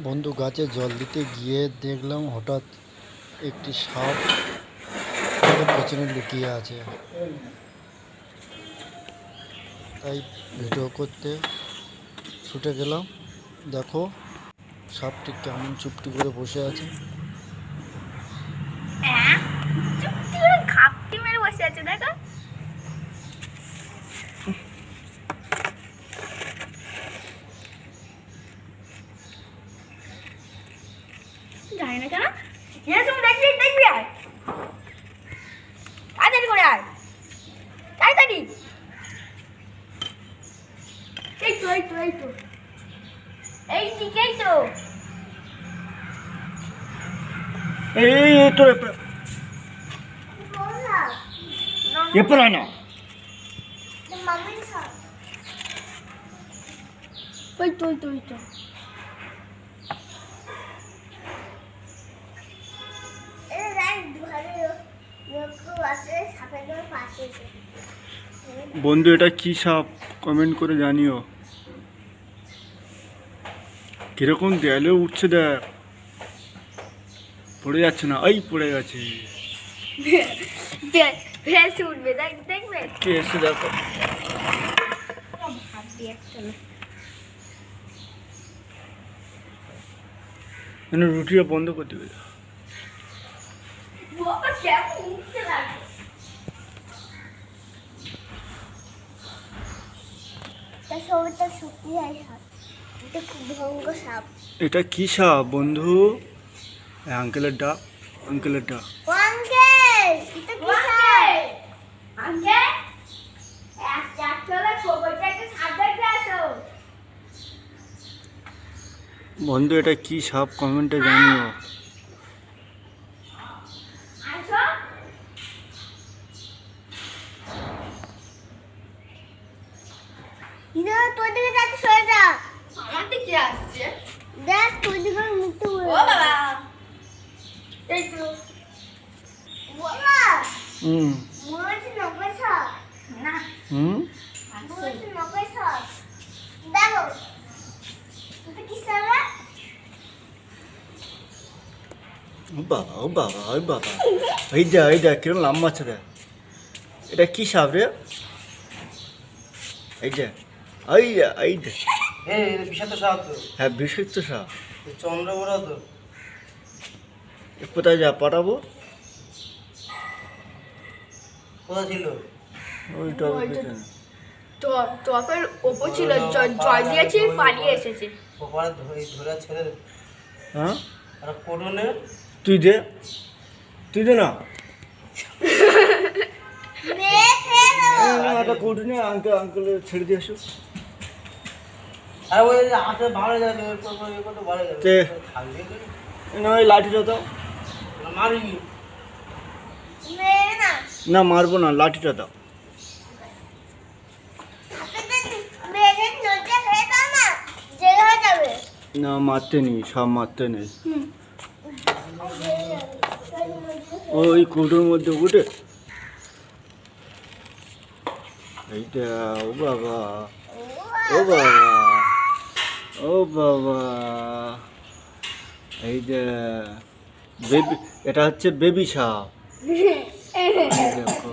বন্ধু, গাছে জল দিতে গিয়ে দেখলাম হঠাৎ একটি সাপ আমাদের পেছনে লুকিয়ে আছে। তাই ভিডিও করতে ছুটে গেলাম। দেখো সাপটি কেমন চুপটি করে বসে আছে। চুপটি করে ঘাপটি মেরে বসে আছে, দেখো। জানি না কেন তুমি দেখবি দেখবি আয় তাড়াতাড়ি করে আয় তাড়াতাড়ি। এই তো এই তো এই তো এই দিকেই তো এরপর হয় না। ওই তো ওই তো ওই তো বন্ধু, এটা কি সাপ কমেন্ট করে জানিও। কিরকম দেয়ালে উঠছে, দেখ পড়ে যাচ্ছে না। এই পড়ে গেছে। ভেসে উঠবে, দেখ দেখবে কে এসে দেখো। ভাববি একটা রুটিটা বন্ধ করে দেবে। কেমন উঠতে লাগে। এটা কি সাপ বন্ধু? আঙ্কেলের ডাক, আঙ্কেলের ডাক। বন্ধু, এটা কি সাপ কমেন্টে জানিও। তোর দিকে যাচ্ছে, সরে যা। আমার দিকে আসছে, দেখ তোর দিকে মুখটা ও বাবা। এই তো বাবা। মনে হচ্ছে নকল সাপ। না মনে হচ্ছে নকল সাপ। দেখো এটা কি সাপ? ও বাবা, ও বাবা, ও বাবা, এই যা কিরম লম্বা আছে রে। এটা কি সাপ রে? এই যে এই যে বিষাক্ত সাপ তো। হ্যাঁ, বিষাক্ত সাপ। চন্দ্রবড়া তো। কোথায় যা পাঠাবো? কোথা ছিল? ওই টবের পেছনে। টপের ওপর ছিল, জল দিয়েছি, পালিয়ে এসেছে। ওপারে ধরে ছেড়ে দে। হ্যাঁ, আর কোটনে তুই দে না। একটা কোটি নিয়ে আঙ্কেল ছেড়ে দিয়ে আসো। আর ওই হাতে ভালো যাবে, কত ভালো যাবে। তে থাকবে না, ওই লাঠিটা দাও। মারিনি না, মারবো না, লাঠিটা দাও। না, মারতে নেই, সব মারতে নেই। ওই কোটোর মধ্যে উঠে। এইটা, ও বাবা, ও বাবা, ও বাবা, এই যে বেবি, এটা হচ্ছে বেবি সাপ। দেখো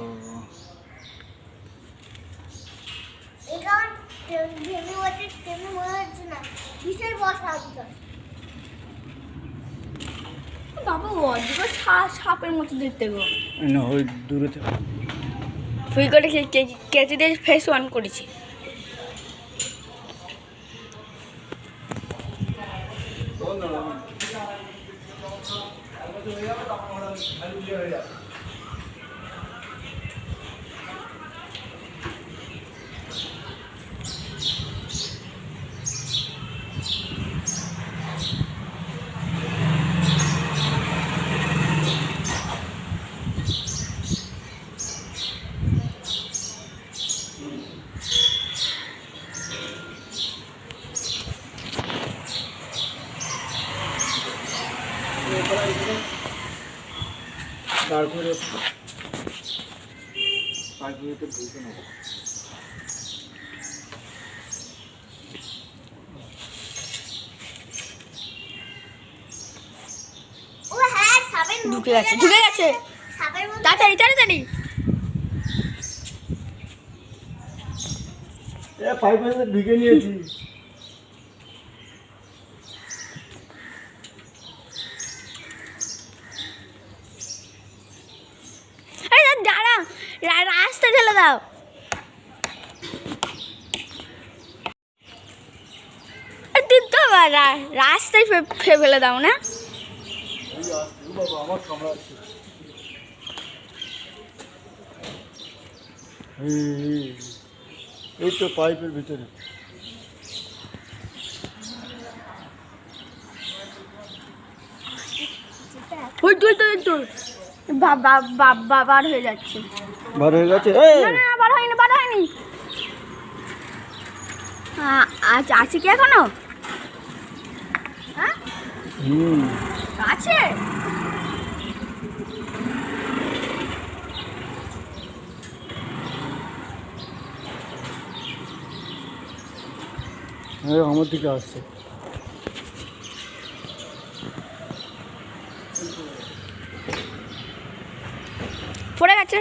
বাবা, অদ্ভুত সাপের মতো দেখতে গো। না, ওই দূরে থেকে। ফুল করে কেচি দিয়ে ফেস অন করেছি। তারপরে পাখিতে বুঝে নেবো। ঢুকে গেছে তাড়াতাড়ি তাড়াতাড়ি। পাইপের মধ্যে ঢুকে নিয়েছি। আরে দাঁড়া, রাস্তা ঢেলে দাও। তুই তো রাস্তায় ফেলে দাও না। বাবা আমার কামড়াচ্ছে। এই তো পাইপের ভিতরে। বার হয়ে যাচ্ছে। বার হয়ে গেছে। না বার হয়নি বার হয়নি। আচ্ছা আছে কি এখনো? হ্যাঁ আছে। আমার দিকে আসছে। পড়ে গেছে।